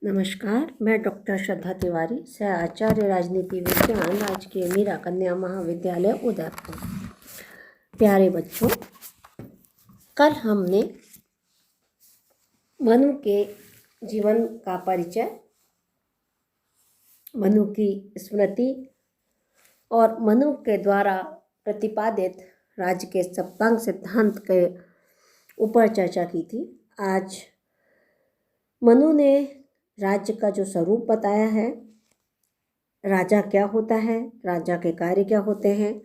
नमस्कार, मैं डॉक्टर श्रद्धा तिवारी, सह आचार्य राजनीति विज्ञान, राजकीय मीरा कन्या महाविद्यालय उदयपुर। प्यारे बच्चों, कल हमने मनु के जीवन का परिचय, मनु की स्मृति और मनु के द्वारा प्रतिपादित राज्य के सप्तांग सिद्धांत के ऊपर चर्चा की थी। आज मनु ने राज्य का जो स्वरूप बताया है, राजा क्या होता है, राजा के कार्य क्या होते हैं,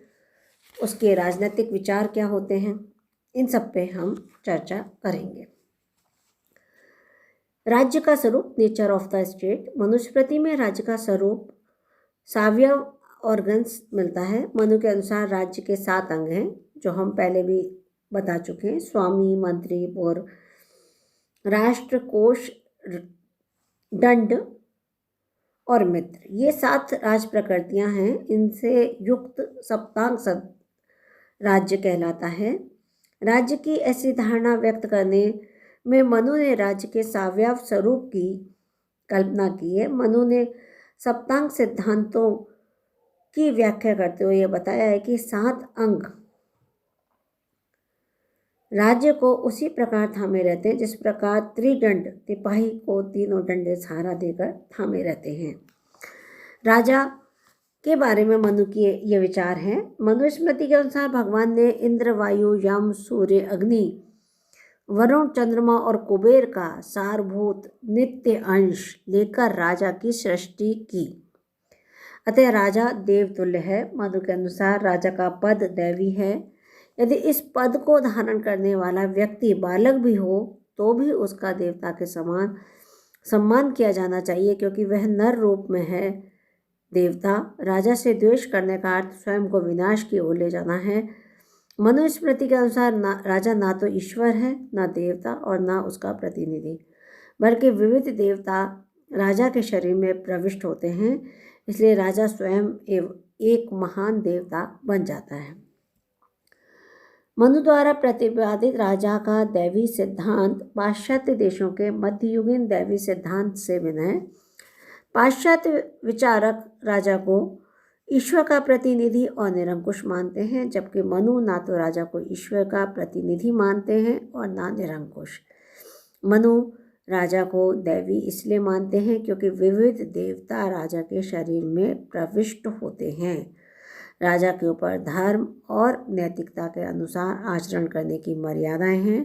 उसके राजनीतिक विचार क्या होते हैं, इन सब पे हम चर्चा करेंगे। राज्य का स्वरूप, nature of the state. Manusmriti में राज्य का स्वरूप सावयव ऑर्गन्स मिलता है। मनु के अनुसार राज्य के 7 अंग हैं, जो हम पहले भी बता चुके हैं: स्वामी, मंत्री, और राष्ट्र, कोश, दंड और मित्र। ये 7 राज प्रकृतियां हैं। इनसे युक्त सप्तांग राज्य कहलाता है। राज्य की ऐसी धारणा व्यक्त करने में मनु ने राज्य के सावयव स्वरूप की कल्पना की है। मनु ने सप्तांग सिद्धांतों की व्याख्या करते हुए यह बताया है कि 7 अंग राज्य को उसी प्रकार थामे रहते हैं जिस प्रकार त्रिदंड सिपाही को तीनों डंडे सहारा देकर थामे रहते हैं। राजा के बारे में मनु की ये विचार हैं। मनुस्मृति के अनुसार भगवान ने इंद्र, वायु, यम, सूर्य, अग्नि, वरुण, चंद्रमा और कुबेर का सारभूत नित्य अंश लेकर राजा की सृष्टि की। अतः राजा देवतुल्य है। मनु के अनुसार राजा का पद दैवी है। यदि इस पद को धारण करने वाला व्यक्ति बालक भी हो तो भी उसका देवता के समान सम्मान किया जाना चाहिए, क्योंकि वह नर रूप में है। देवता राजा से द्वेष करने का अर्थ स्वयं को विनाश की ओर ले जाना है। मनुस्मृति के अनुसार राजा ना तो ईश्वर है, ना देवता और ना उसका प्रतिनिधि, बल्कि विविध देवता राजा के शरीर में प्रविष्ट होते हैं। इसलिए राजा स्वयं एक महान देवता बन जाता है। मनु द्वारा प्रतिपादित राजा का दैवी सिद्धांत पाश्चात्य देशों के मध्ययुगीन दैवी सिद्धांत से भिन्न है। पाश्चात्य विचारक राजा को ईश्वर का प्रतिनिधि और निरंकुश मानते हैं, जबकि मनु ना तो राजा को ईश्वर का प्रतिनिधि मानते हैं और ना निरंकुश। मनु राजा को दैवी इसलिए मानते हैं क्योंकि विविध देवता राजा के शरीर में प्रविष्ट होते हैं। राजा के ऊपर धर्म और नैतिकता के अनुसार आचरण करने की मर्यादाएं हैं।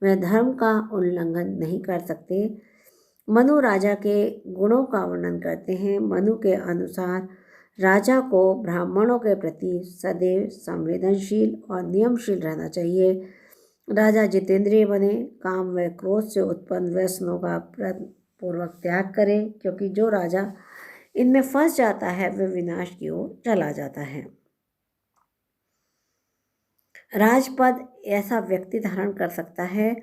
वह धर्म का उल्लंघन नहीं कर सकते। मनु राजा के गुणों का वर्णन करते हैं। मनु के अनुसार राजा को ब्राह्मणों के प्रति सदैव संवेदनशील और नियमशील रहना चाहिए। राजा जितेंद्रिय बने, काम व क्रोध से उत्पन्न व्यसनों का पूर्वक त्याग करे, क्योंकि जो राजा इनमें फंस जाता है वह विनाश की ओर चला जाता है। राजपद ऐसा व्यक्ति धारण कर सकता है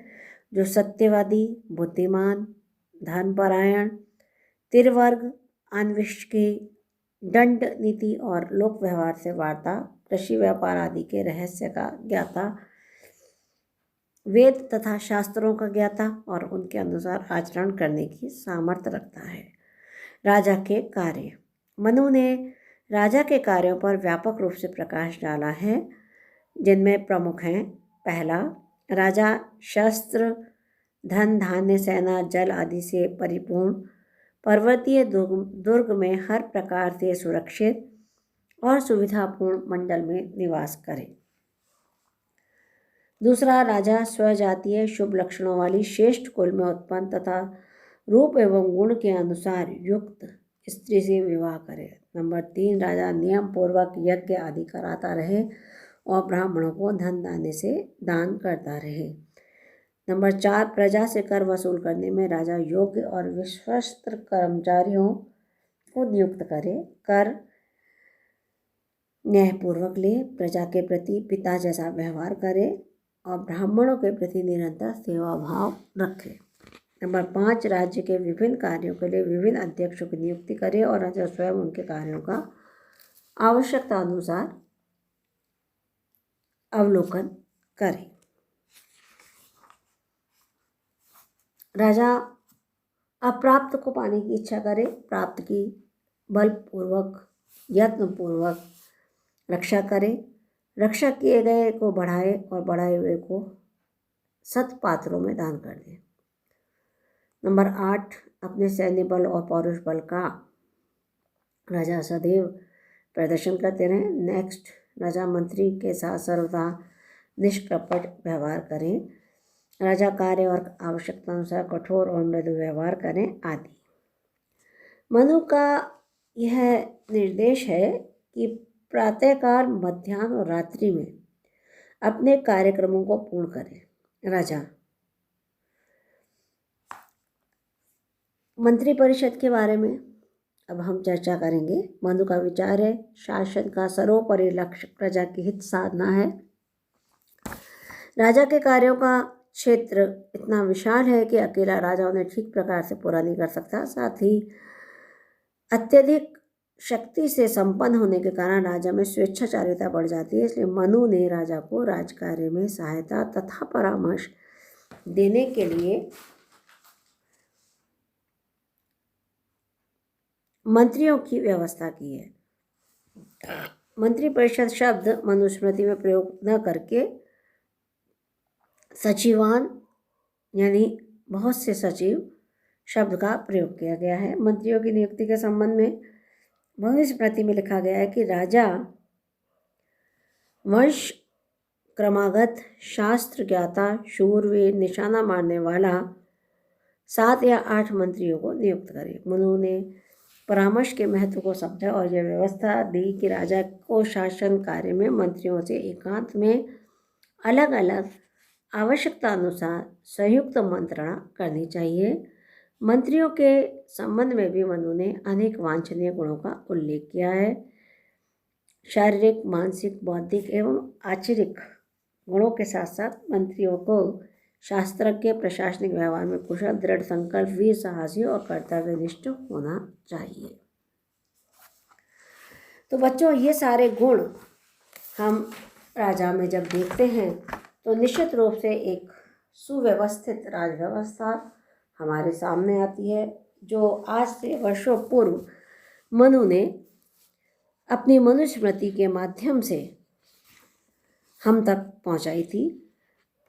जो सत्यवादी, बुद्धिमान, धर्मपरायण, त्रिवर्ग, अन्वेषकी, दंड नीति और लोक व्यवहार से वार्ता, कृषि, व्यापार आदि के रहस्य का ज्ञाता, वेद तथा शास्त्रों का ज्ञाता और उनके अनुसार आचरण करने की सामर्थ्य रखता है। राजा के कार्य। मनु ने राजा के कार्यों पर व्यापक रूप से प्रकाश डाला है, जिनमें प्रमुख हैं: पहला, राजा शस्त्र, धन, धान्य, सेना, जल आदि से परिपूर्ण पर्वतीय दुर्ग में हर प्रकार से सुरक्षित और सुविधापूर्ण मंडल में निवास करे। दूसरा, राजा स्वजातीय शुभ लक्षणों वाली श्रेष्ठ कुल में उत्पन्न तथा रूप एवं गुण के अनुसार युक्त स्त्री से विवाह करे। नंबर 3, राजा नियम पूर्वक यज्ञ आदि कराता रहे और ब्राह्मणों को धन दाने से दान करता रहे। नंबर 4, प्रजा से कर वसूल करने में राजा योग्य और विश्वस्त कर्मचारियों को नियुक्त करे। कर न्यायपूर्वक ले, प्रजा के प्रति पिता जैसा व्यवहार करे और ब्राह्मणों के प्रति निरंतर सेवा भाव रखे। नंबर 5, राज्य के विभिन्न कार्यों के लिए विभिन्न अध्यक्षों की नियुक्ति करे और राजा स्वयं उनके कार्यों का आवश्यकता अनुसार अवलोकन करे। राजा अप्राप्त को पाने की इच्छा करे, प्राप्त की बलपूर्वक यत्नपूर्वक रक्षा करे, रक्षा किए गए को बढ़ाए और बढ़ाए हुए को सत पात्रों में दान कर दे। नंबर 8, अपने सैन्य बल और पौरुष बल का राजा सदैव प्रदर्शन करते रहें। नेक्स्ट, राजा मंत्री के साथ सर्वदा निष्कपट व्यवहार करें। राजा कार्य और आवश्यकता अनुसार कठोर और मृदु व्यवहार करें आदि। मनु का यह निर्देश है कि प्रातःकाल, मध्याह्न और रात्रि में अपने कार्यक्रमों को पूर्ण करें। राजा मंत्री परिषद के बारे में अब हम चर्चा करेंगे। मनु का विचार है, शासन का सर्वोपरि लक्ष्य प्रजा की हित साधना है। राजा के कार्यों का क्षेत्र इतना विशाल है कि अकेला राजा उन्हें ठीक प्रकार से पूरा नहीं कर सकता। साथ ही अत्यधिक शक्ति से संपन्न होने के कारण राजा में स्वेच्छाचारिता बढ़ जाती है। इसलिए मनु ने राजा को राजकार्य में सहायता तथा परामर्श देने के लिए मंत्रियों की व्यवस्था की है। मंत्री परिषद शब्द मनुस्मृति में प्रयोग न करके सचिवान यानी बहुत से सचिव शब्द का प्रयोग किया गया है। मंत्रियों की नियुक्ति के संबंध में मनुस्मृति में लिखा गया है कि राजा वंश क्रमागत, शास्त्र ज्ञाता, शूरवीर, निशाना मारने वाला 7 या 8 मंत्रियों को नियुक्त करे। मनु ने परामर्श के महत्व को समझा और यह व्यवस्था दी कि राजा को शासन कार्य में मंत्रियों से एकांत में अलग अलग आवश्यकता अनुसार संयुक्त मंत्रणा करनी चाहिए। मंत्रियों के संबंध में भी मनु ने अनेक वांछनीय गुणों का उल्लेख किया है। शारीरिक, मानसिक, बौद्धिक एवं आचरिक गुणों के साथ साथ मंत्रियों को शास्त्रज्ञ, प्रशासनिक व्यवहार में कुशल, दृढ़ संकल्प, वीर, साहसी और कर्तव्यनिष्ठ होना चाहिए। तो बच्चों, ये सारे गुण हम राजा में जब देखते हैं तो निश्चित रूप से एक सुव्यवस्थित राज व्यवस्था हमारे सामने आती है, जो आज से वर्षों पूर्व मनु ने अपनी मनुस्मृति के माध्यम से हम तक पहुंचाई थी।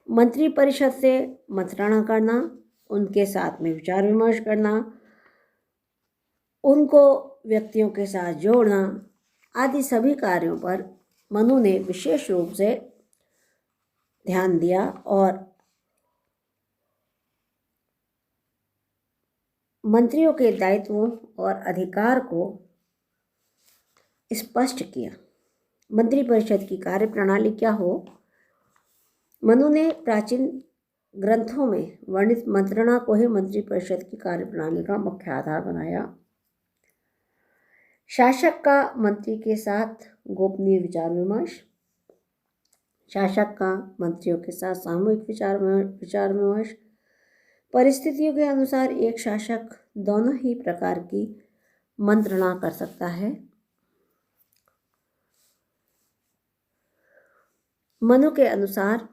मंत्री परिषद से मंत्रणा करना, उनके साथ में विचार विमर्श करना, उनको व्यक्तियों के साथ जोड़ना आदि सभी कार्यों पर मनु ने विशेष रूप से ध्यान दिया और मंत्रियों के दायित्वों और अधिकार को स्पष्ट किया। मंत्री परिषद की कार्य प्रणाली क्या हो, मनु ने प्राचीन ग्रंथों में वर्णित मंत्रणा को ही मंत्री परिषद की कार्यप्रणाली का मुख्य आधार बनाया। शासक का मंत्री के साथ गोपनीय विचार विमर्श, शासक का मंत्रियों के साथ सामूहिक विचार विमर्श, परिस्थितियों के अनुसार एक शासक दोनों ही प्रकार की मंत्रणा कर सकता है। मनु के अनुसार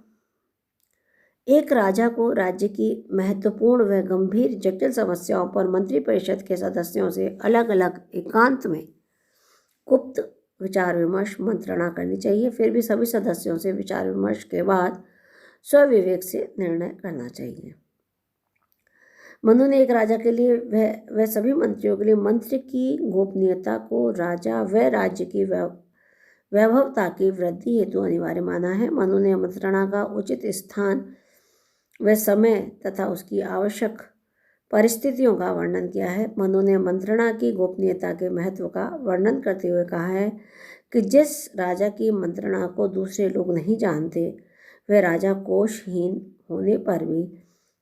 एक राजा को राज्य की महत्वपूर्ण व गंभीर जटिल समस्याओं पर मंत्री परिषद के सदस्यों से अलग अलग एकांत में गुप्त विचार विमर्श मंत्रणा करनी चाहिए। फिर भी सभी सदस्यों से विचार विमर्श के बाद स्वविवेक से निर्णय करना चाहिए। मनु ने एक राजा के लिए व सभी मंत्रियों के लिए मंत्र की गोपनीयता को राजा व राज्य की वैभवता की वृद्धि हेतु अनिवार्य माना है। मनु ने मंत्रणा का उचित स्थान व समय तथा उसकी आवश्यक परिस्थितियों का वर्णन किया है। मनु ने मंत्रणा की गोपनीयता के महत्व का वर्णन करते हुए कहा है कि जिस राजा की मंत्रणा को दूसरे लोग नहीं जानते, वह राजा कोशहीन होने पर भी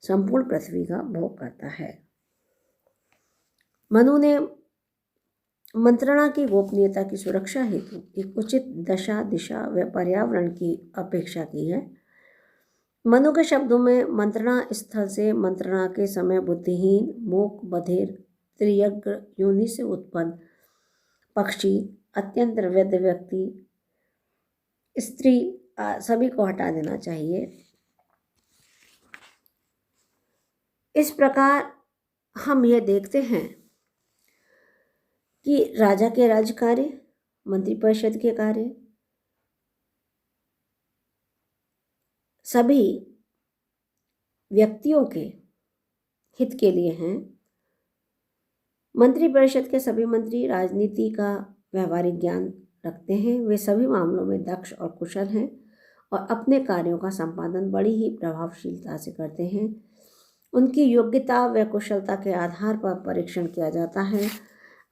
संपूर्ण पृथ्वी का भोग करता है। मनु ने मंत्रणा की गोपनीयता की सुरक्षा हेतु एक उचित दशा, दिशा व पर्यावरण की अपेक्षा की है। मनु के शब्दों में मंत्रणा स्थल से मंत्रणा के समय बुद्धिहीन, मूक, बधिर, त्रियज्ञ योनि से उत्पन्न पक्षी, अत्यंत वृद्ध व्यक्ति, स्त्री सभी को हटा देना चाहिए। इस प्रकार हम ये देखते हैं कि राजा के राज्य कार्य, मंत्रिपरिषद के कार्य सभी व्यक्तियों के हित के लिए हैं। मंत्रिपरिषद के सभी मंत्री राजनीति का व्यावहारिक ज्ञान रखते हैं। वे सभी मामलों में दक्ष और कुशल हैं और अपने कार्यों का संपादन बड़ी ही प्रभावशीलता से करते हैं। उनकी योग्यता व कुशलता के आधार पर परीक्षण किया जाता है।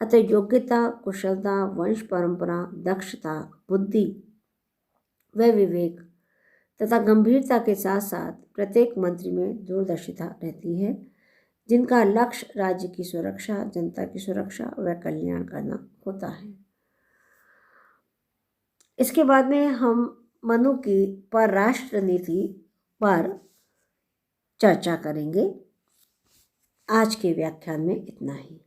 अतः योग्यता, कुशलता, वंश परंपरा, दक्षता, बुद्धि व विवेक तथा गंभीरता के साथ साथ प्रत्येक मंत्री में दूरदर्शिता रहती है, जिनका लक्ष्य राज्य की सुरक्षा, जनता की सुरक्षा व कल्याण करना होता है। इसके बाद में हम मनु की परराष्ट्र नीति पर चर्चा करेंगे। आज के व्याख्यान में इतना ही।